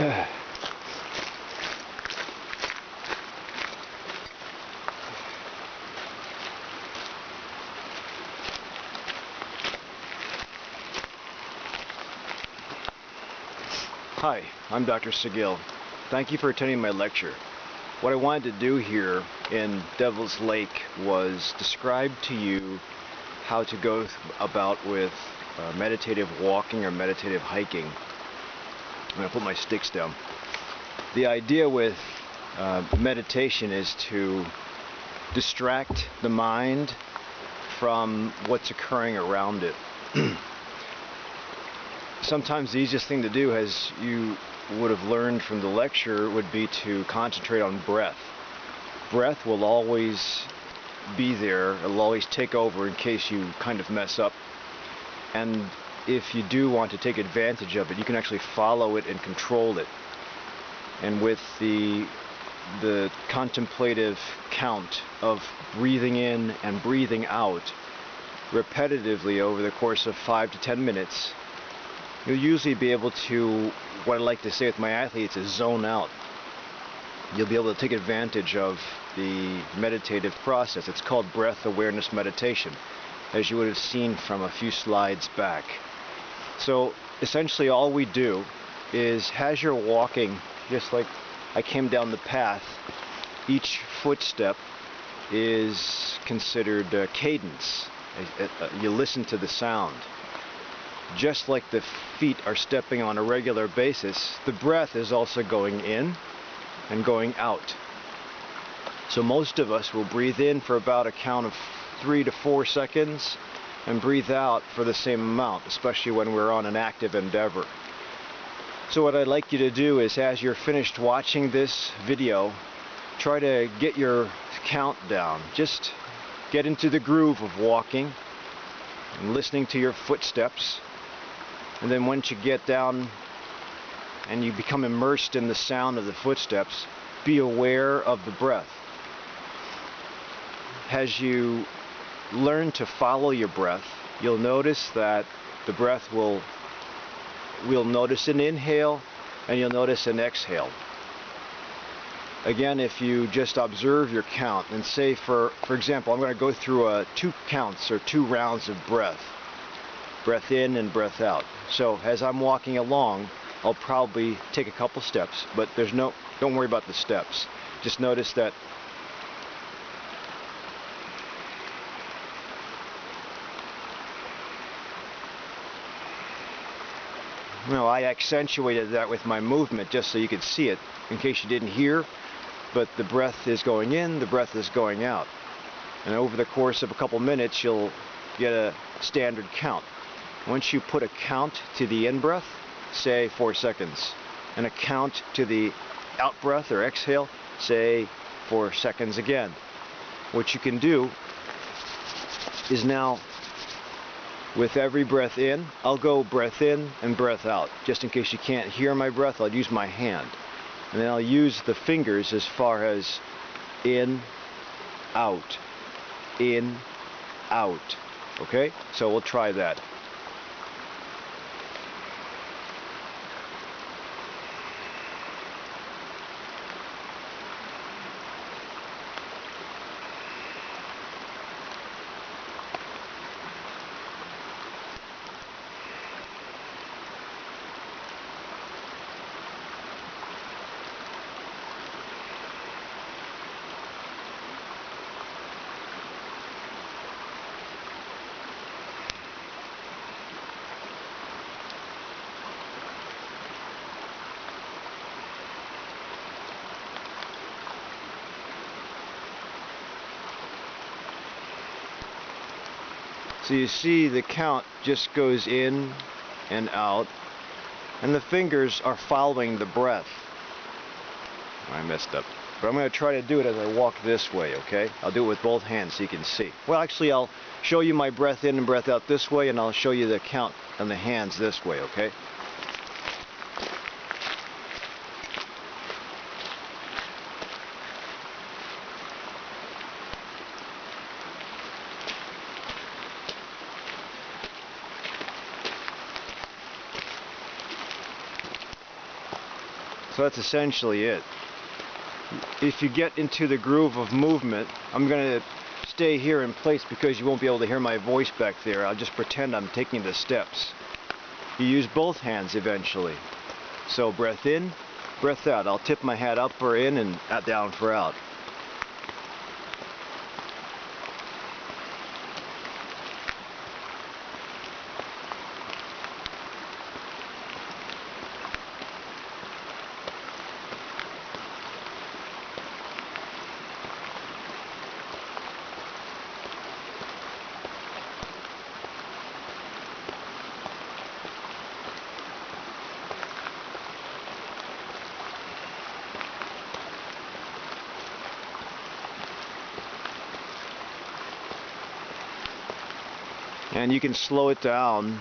Hi, I'm Dr. Saguil. Thank you for attending my lecture. What I wanted to do here in Devil's Lake was describe to you how to go about with meditative walking or meditative hiking. I'm going to put my sticks down. The idea with meditation is to distract the mind from what's occurring around it. Sometimes the easiest thing to do, as you would have learned from the lecture, would be to concentrate on breath. Breath will always be there. It'll always take over in case you kind of mess up. And if you do want to take advantage of it, you can actually follow it and control it. And with the contemplative count of breathing in and breathing out repetitively over the course of 5 to 10 minutes, you'll usually be able to, what I like to say with my athletes, is zone out. You'll be able to take advantage of the meditative process. It's called breath awareness meditation, as you would have seen from a few slides back. So essentially all we do is, as you're walking, just like I came down the path, each footstep is considered cadence. You listen to the sound. Just like the feet are stepping on a regular basis, the breath is also going in and going out. So most of us will breathe in for about a count of 3 to 4 seconds and breathe out for the same amount, especially when we're on an active endeavor. So what I'd like you to do is, as you're finished watching this video, try to get your count down. Just get into the groove of walking and listening to your footsteps. And then once you get down and you become immersed in the sound of the footsteps, be aware of the breath. As you learn to follow your breath, you'll notice that the breath we'll notice an inhale and you'll notice an exhale. Again, if you just observe your count and say, for example, I'm going to go through 2 counts or 2 rounds of breath. Breath in and breath out. So as I'm walking along, I'll probably take a couple steps, but don't worry about the steps. Just notice that I accentuated that with my movement just so you could see it, in case you didn't hear, but the breath is going in, the breath is going out. And over the course of a couple minutes, you'll get a standard count. Once you put a count to the in-breath, say 4 seconds, and a count to the out-breath or exhale, say 4 seconds again. What you can do is now, with every breath in, I'll go breath in and breath out. Just in case you can't hear my breath, I'll use my hand. And then I'll use the fingers as far as in, out, in, out. Okay? So we'll try that. So you see the count just goes in and out, and the fingers are following the breath. I messed up. But I'm going to try to do it as I walk this way, okay? I'll do it with both hands so you can see. Well, actually, I'll show you my breath in and breath out this way, and I'll show you the count on the hands this way, okay? So that's essentially it. If you get into the groove of movement, I'm going to stay here in place because you won't be able to hear my voice back there. I'll just pretend I'm taking the steps. You use both hands eventually. So breath in, breath out. I'll tip my hat up for in and down for out. And you can slow it down.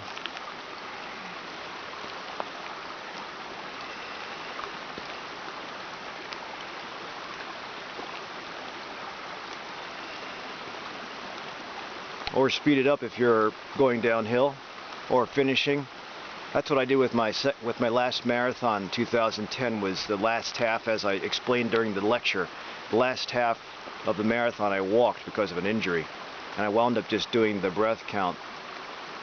Or speed it up if you're going downhill or finishing. That's what I did with my last marathon in 2010. Was the last half, as I explained during the lecture, the last half of the marathon I walked because of an injury. And I wound up just doing the breath count.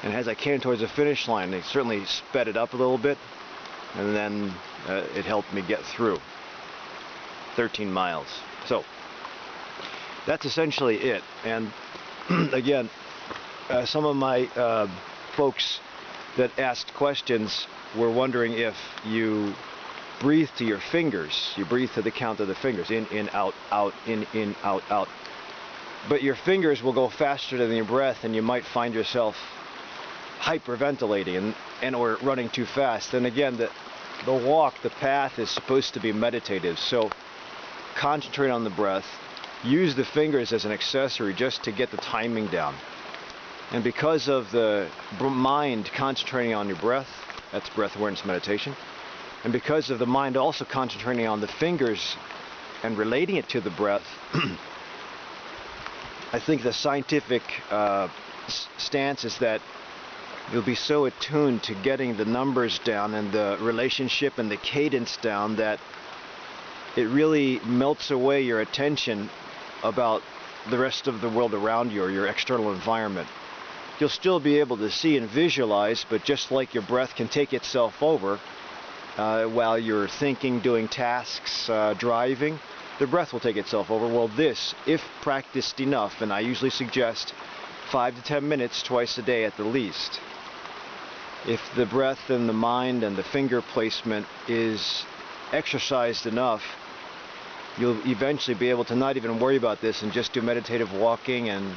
And as I came towards the finish line, they certainly sped it up a little bit, and then it helped me get through 13 miles. So that's essentially it. And again, some of my folks that asked questions were wondering if you breathe to your fingers. You breathe to the count of the fingers. In, out, in, out. But your fingers will go faster than your breath, and you might find yourself hyperventilating and or running too fast. And again, the walk, the path is supposed to be meditative. So concentrate on the breath. Use the fingers as an accessory just to get the timing down. And because of the mind concentrating on your breath, that's breath awareness meditation. And because of the mind also concentrating on the fingers and relating it to the breath, I think the scientific stance is that you'll be so attuned to getting the numbers down and the relationship and the cadence down that it really melts away your attention about the rest of the world around you or your external environment. You'll still be able to see and visualize, but just like your breath can take itself over while you're thinking, doing tasks, driving, the breath will take itself over. Well, this, if practiced enough, and I usually suggest 5 to 10 minutes twice a day at the least, if the breath and the mind and the finger placement is exercised enough, you'll eventually be able to not even worry about this and just do meditative walking and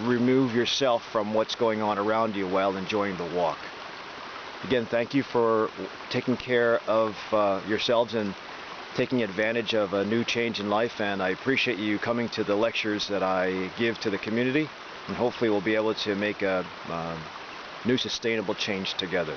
remove yourself from what's going on around you while enjoying the walk. Again, thank you for taking care of yourselves and taking advantage of a new change in life, and I appreciate you coming to the lectures that I give to the community, and hopefully we'll be able to make a new sustainable change together.